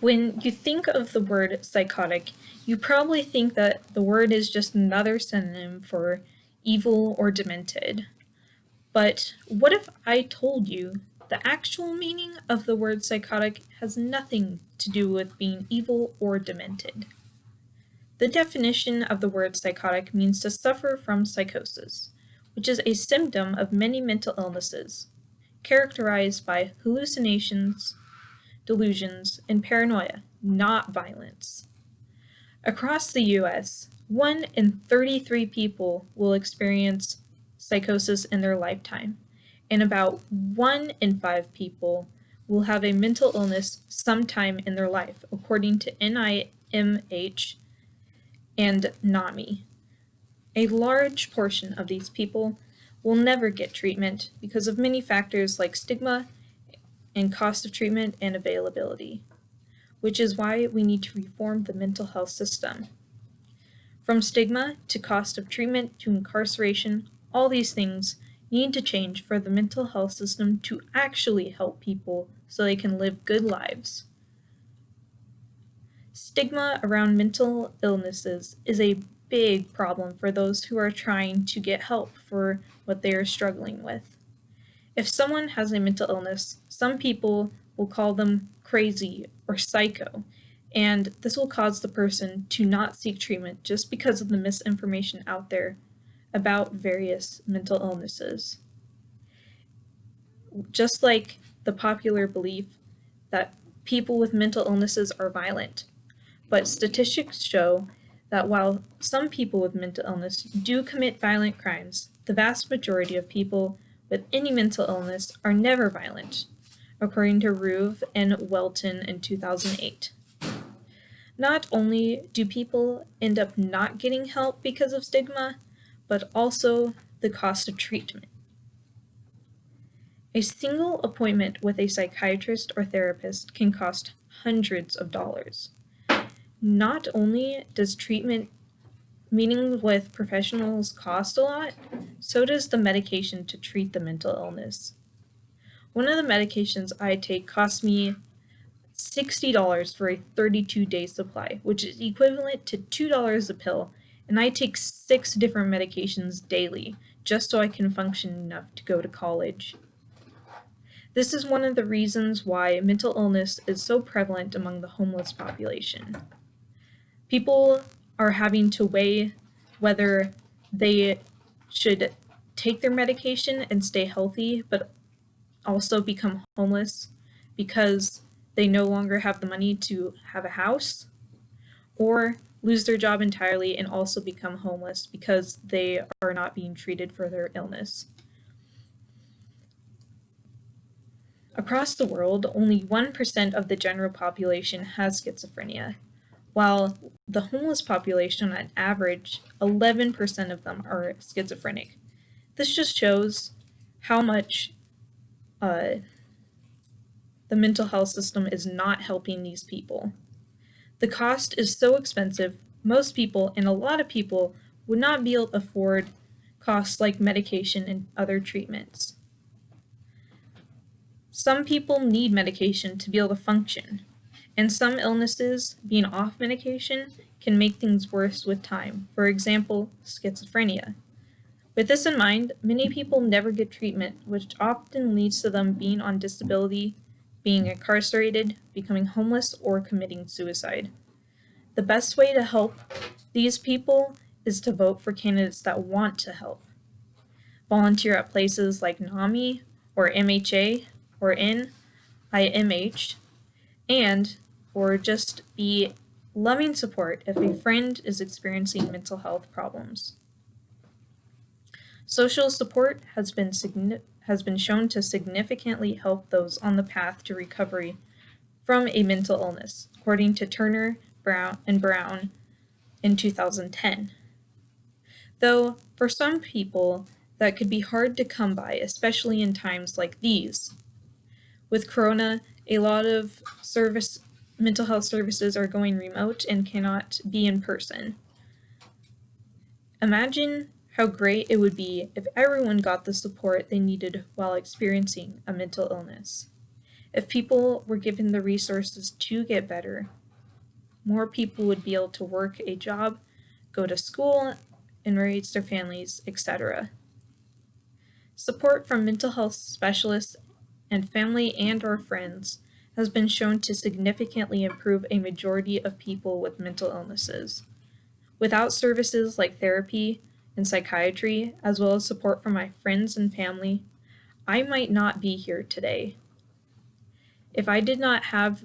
When you think of the word psychotic, you probably think that the word is just another synonym for evil or demented. But what if I told you the actual meaning of the word psychotic has nothing to do with being evil or demented? The definition of the word psychotic means to suffer from psychosis, which is a symptom of many mental illnesses, characterized by hallucinations, delusions, and paranoia, not violence. Across the US, 1 in 33 people will experience psychosis in their lifetime, and about 1 in 5 people will have a mental illness sometime in their life, according to NIMH and NAMI. A large portion of these people will never get treatment because of many factors like stigma and cost of treatment and availability, which is why we need to reform the mental health system. From stigma to cost of treatment to incarceration, all these things need to change for the mental health system to actually help people so they can live good lives. Stigma around mental illnesses is a big problem for those who are trying to get help for what they are struggling with. If someone has a mental illness, some people will call them crazy or psycho, and this will cause the person to not seek treatment just because of the misinformation out there about various mental illnesses. Just like the popular belief that people with mental illnesses are violent. But statistics show that while some people with mental illness do commit violent crimes, the vast majority of people with any mental illness are never violent, according to Rueve and Welton in 2008. Not only do people end up not getting help because of stigma, but also the cost of treatment. A single appointment with a psychiatrist or therapist can cost hundreds of dollars. Not only does treatment meeting with professionals cost a lot, so does the medication to treat the mental illness. One of the medications I take costs me $60 for a 32-day supply, which is equivalent to $2 a pill, and I take 6 different medications daily just so I can function enough to go to college. This is one of the reasons why mental illness is so prevalent among the homeless population. People are having to weigh whether they should take their medication and stay healthy, but also become homeless because they no longer have the money to have a house, or lose their job entirely and also become homeless because they are not being treated for their illness. Across the world, only 1% of the general population has schizophrenia, while the homeless population, on average, 11% of them are schizophrenic. This just shows how much the mental health system is not helping these people. The cost is so expensive, most people, and a lot of people, would not be able to afford costs like medication and other treatments. Some people need medication to be able to function, and some illnesses, being off medication, can make things worse with time. For example, schizophrenia. With this in mind, many people never get treatment, which often leads to them being on disability, being incarcerated, becoming homeless, or committing suicide. The best way to help these people is to vote for candidates that want to help. Volunteer at places like NAMI or MHA or NIMH, and or just be loving support if a friend is experiencing mental health problems. Social support has been shown to significantly help those on the path to recovery from a mental illness, according to Turner, Brown in 2010. Though, for some people, that could be hard to come by, especially in times like these. With Corona, a lot of mental health services are going remote and cannot be in person. Imagine how great it would be if everyone got the support they needed while experiencing a mental illness. If people were given the resources to get better, more people would be able to work a job, go to school, and raise their families, etc. Support from mental health specialists and family and/or friends has been shown to significantly improve a majority of people with mental illnesses. Without services like therapy and psychiatry, as well as support from my friends and family, I might not be here today. If I did not have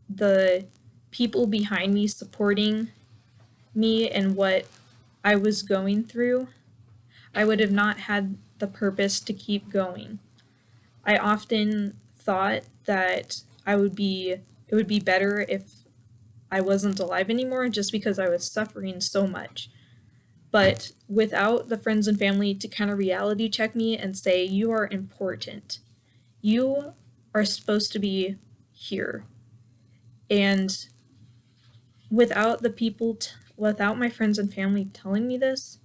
the people behind me supporting me and what I was going through, I would have not had the purpose to keep going. I often thought that it would be better if I wasn't alive anymore just because I was suffering so much. But without the friends and family to kind of reality check me and say, you are important. You are supposed to be here. And without without my friends and family telling me this,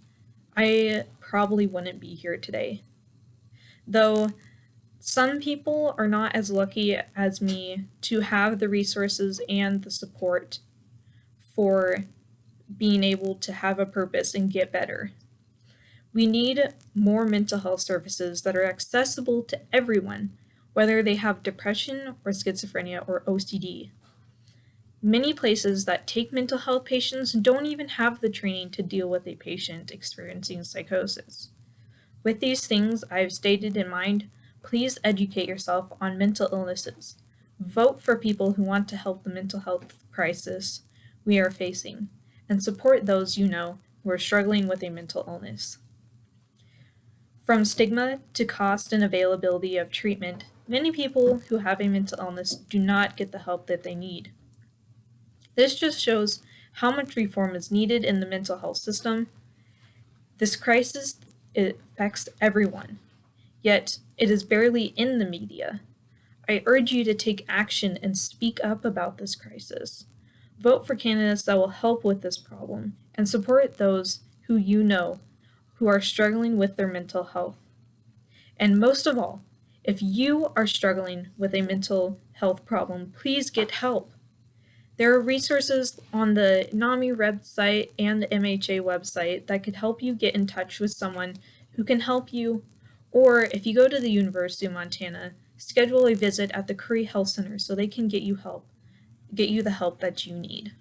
I probably wouldn't be here today. Though some people are not as lucky as me to have the resources and the support for being able to have a purpose and get better. We need more mental health services that are accessible to everyone, whether they have depression or schizophrenia or OCD. Many places that take mental health patients don't even have the training to deal with a patient experiencing psychosis. With these things I've stated in mind, please educate yourself on mental illnesses. Vote for people who want to help the mental health crisis we are facing, and support those you know who are struggling with a mental illness. From stigma to cost and availability of treatment, many people who have a mental illness do not get the help that they need. This just shows how much reform is needed in the mental health system. This crisis affects everyone, yet it is barely in the media. I urge you to take action and speak up about this crisis. Vote for candidates that will help with this problem and support those who you know who are struggling with their mental health. And most of all, if you are struggling with a mental health problem, please get help. There are resources on the NAMI website and the MHA website that could help you get in touch with someone who can help you, or if you go to the University of Montana, schedule a visit at the Curry Health Center so they can get you the help that you need.